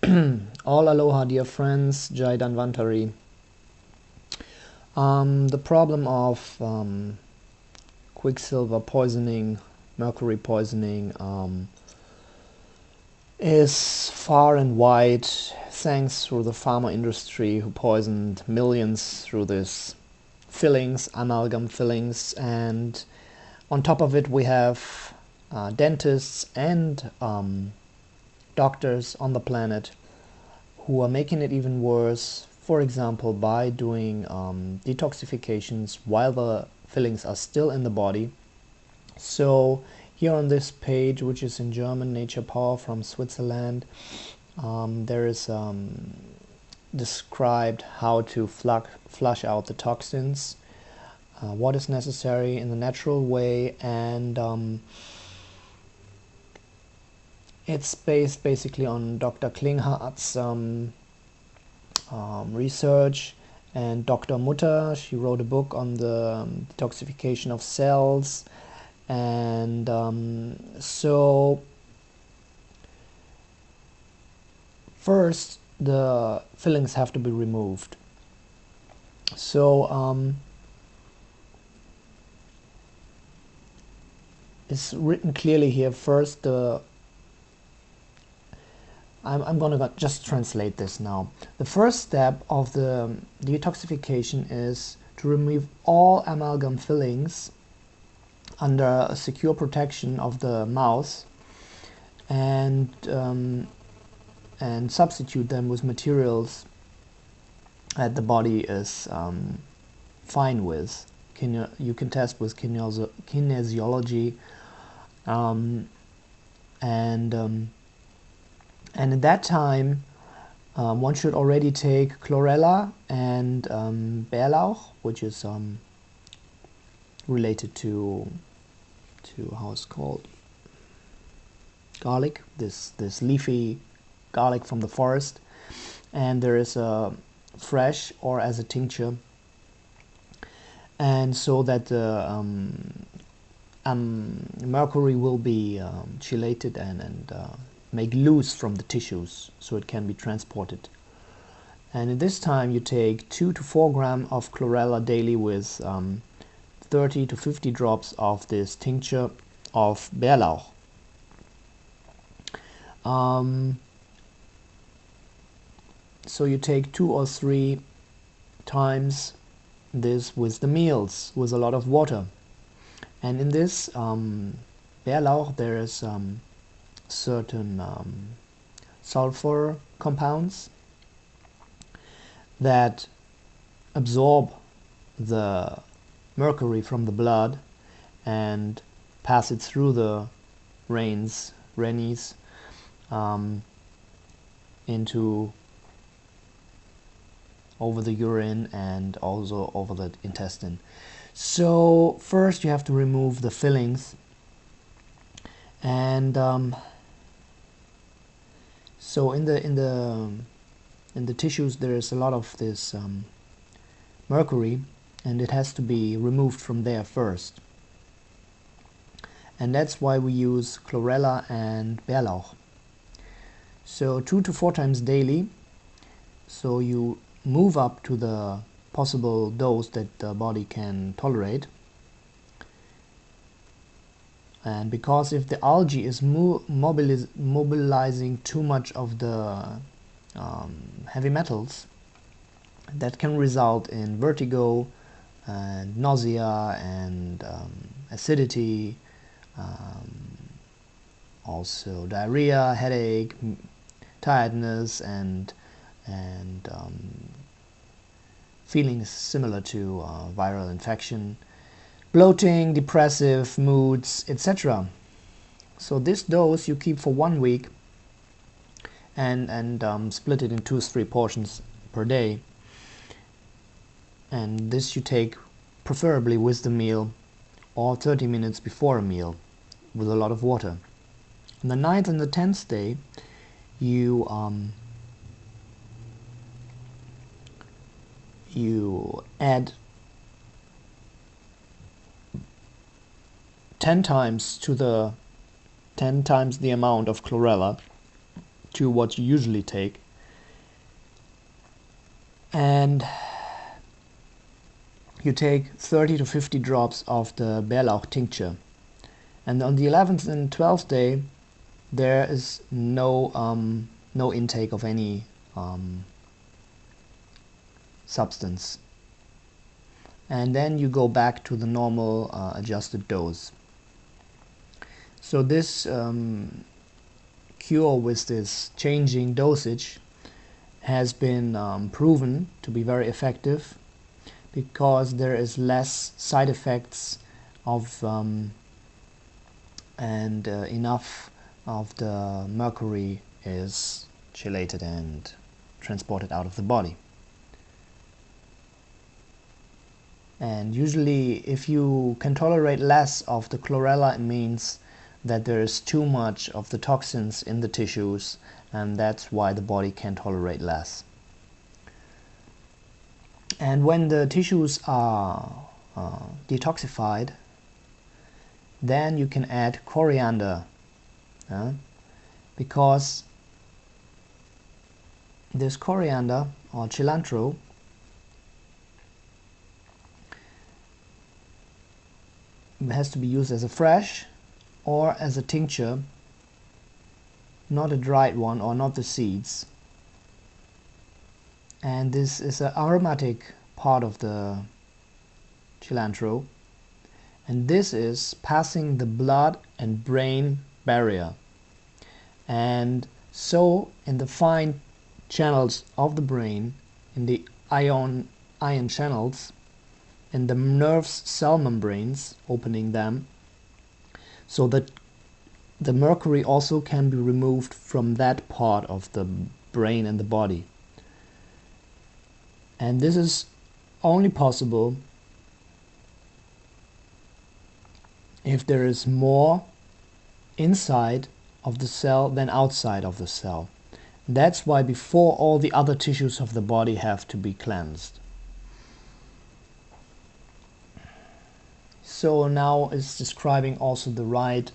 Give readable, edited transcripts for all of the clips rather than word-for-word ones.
All aloha, dear friends, Jai Dhanvantari. The problem of quicksilver poisoning, mercury poisoning, is far and wide, thanks to the pharma industry who poisoned millions through this fillings, amalgam fillings, and on top of it we have dentists and doctors on the planet who are making it even worse, for example by doing detoxifications while the fillings are still in the body. So here on this page, which is in German, Nature Power from Switzerland, there is described how to flush out the toxins, what is necessary in the natural way, and it's based basically on Dr. Klinghardt's research, and Dr. Mutter, she wrote a book on the detoxification of cells, and so first the fillings have to be removed. So it's written clearly here. First, I'm gonna just translate this now. The first step of the detoxification is to remove all amalgam fillings under a secure protection of the mouth, and substitute them with materials that the body is fine with. You can test with kinesiology, and at that time one should already take chlorella and Bärlauch, which is related to how it's called, garlic, this leafy garlic from the forest, and there is a fresh or as a tincture, and so that the mercury will be chelated and make loose from the tissues so it can be transported. And at this time you take 2 to 4 grams of chlorella daily with 30 to 50 drops of this tincture of Bärlauch. So you take 2 or 3 times this with the meals, with a lot of water. And in this Bärlauch there is certain sulfur compounds that absorb the mercury from the blood and pass it through the reins into over the urine and also over the intestine. So first you have to remove the fillings, and so in the tissues there is a lot of this mercury, and it has to be removed from there first, and that's why we use chlorella and Bärlauch. So 2 to 4 times daily, so you move up to the possible dose that the body can tolerate. And because if the algae is mobilizing too much of the heavy metals, that can result in vertigo and nausea and acidity, also diarrhea, headache, tiredness, and feelings similar to viral infection, bloating, depressive moods, etc. So this dose you keep for 1 week, and split it in 2 or 3 portions per day, and this you take preferably with the meal or 30 minutes before a meal with a lot of water. On the 9th and the 10th day you add 10 times the amount of chlorella to what you usually take. And you take 30 to 50 drops of the Bärlauch tincture. And on the 11th and 12th day, there is no intake of any substance. And then you go back to the normal adjusted dose. So this cure with this changing dosage has been proven to be very effective, because there is less side effects of and enough of the mercury is chelated and transported out of the body. And usually if you can tolerate less of the chlorella, it means that there is too much of the toxins in the tissues, and that's why the body can tolerate less. And when the tissues are detoxified, then you can add coriander, because this coriander or cilantro has to be used as a fresh or as a tincture, not a dried one or not the seeds. And this is an aromatic part of the cilantro, and this is passing the blood and brain barrier. And so in the fine channels of the brain, in the ion channels, in the nerves cell membranes, opening them, so that the mercury also can be removed from that part of the brain and the body. And this is only possible if there is more inside of the cell than outside of the cell. That's why before all the other tissues of the body have to be cleansed. So now it's describing also the right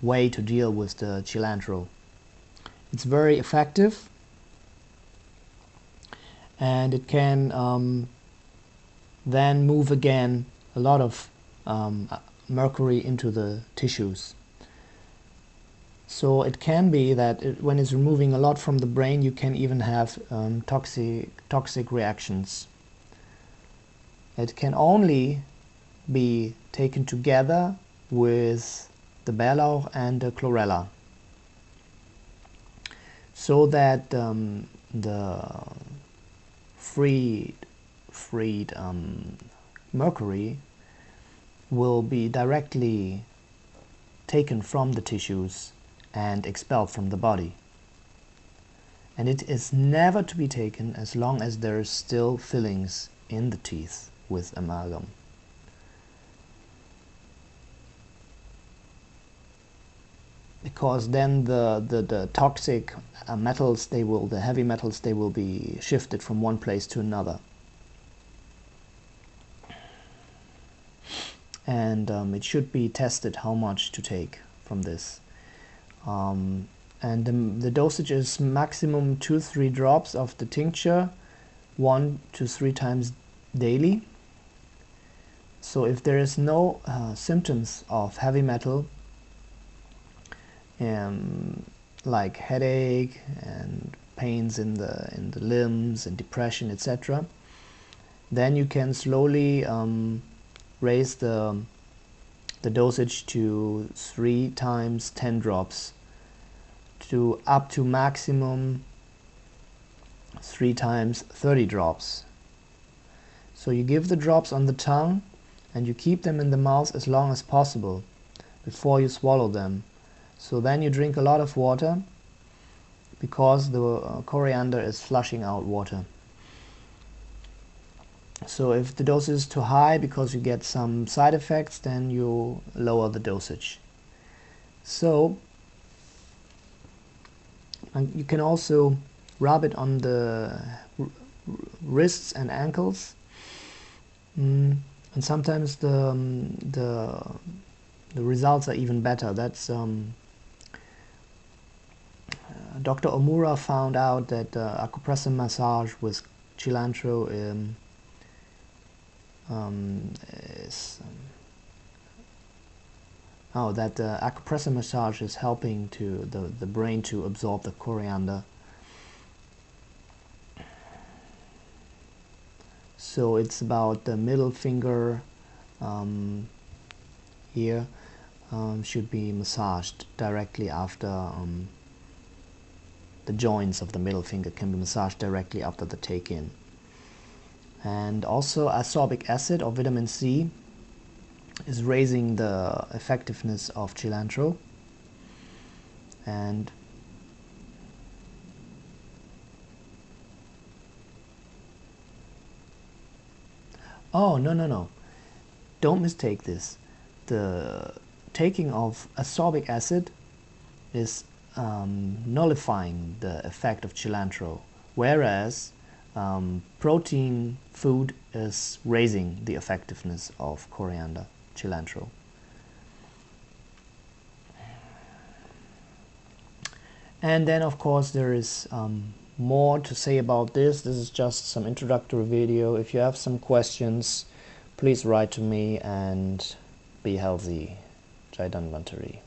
way to deal with the cilantro. It's very effective, and it can then move again a lot of mercury into the tissues. So it can be that when it's removing a lot from the brain, you can even have toxic reactions. It can only be taken together with the Bärlauch and the chlorella, so that the freed mercury will be directly taken from the tissues and expelled from the body. And it is never to be taken as long as there is still fillings in the teeth with amalgam. Because then the toxic metals, the heavy metals, they will be shifted from one place to another. And it should be tested how much to take from this. And the dosage is maximum 2-3 drops of the tincture 1 to 3 times daily. So if there is no symptoms of heavy metal, like headache and pains in the limbs and depression, etc., then you can slowly raise the dosage to 3 times 10 drops to up to maximum 3 times 30 drops. So you give the drops on the tongue and you keep them in the mouth as long as possible before you swallow them. So then you drink a lot of water, because the coriander is flushing out water. So if the dose is too high because you get some side effects, then you lower the dosage. So and you can also rub it on the wrists and ankles, and sometimes the results are even better. That's Dr. Omura found out that acupressure massage with cilantro that acupressure massage is helping to the brain to absorb the coriander. So it's about the middle finger here should be massaged directly after the joints of the middle finger can be massaged directly after the take-in. And also ascorbic acid or vitamin C is raising the effectiveness of cilantro. And oh, no. Don't mistake this. The taking of ascorbic acid is nullifying the effect of cilantro, whereas protein food is raising the effectiveness of coriander, cilantro. And then of course there is more to say about this. This is just some introductory video. If you have some questions, please write to me, and be healthy. Jai Dhanvantari.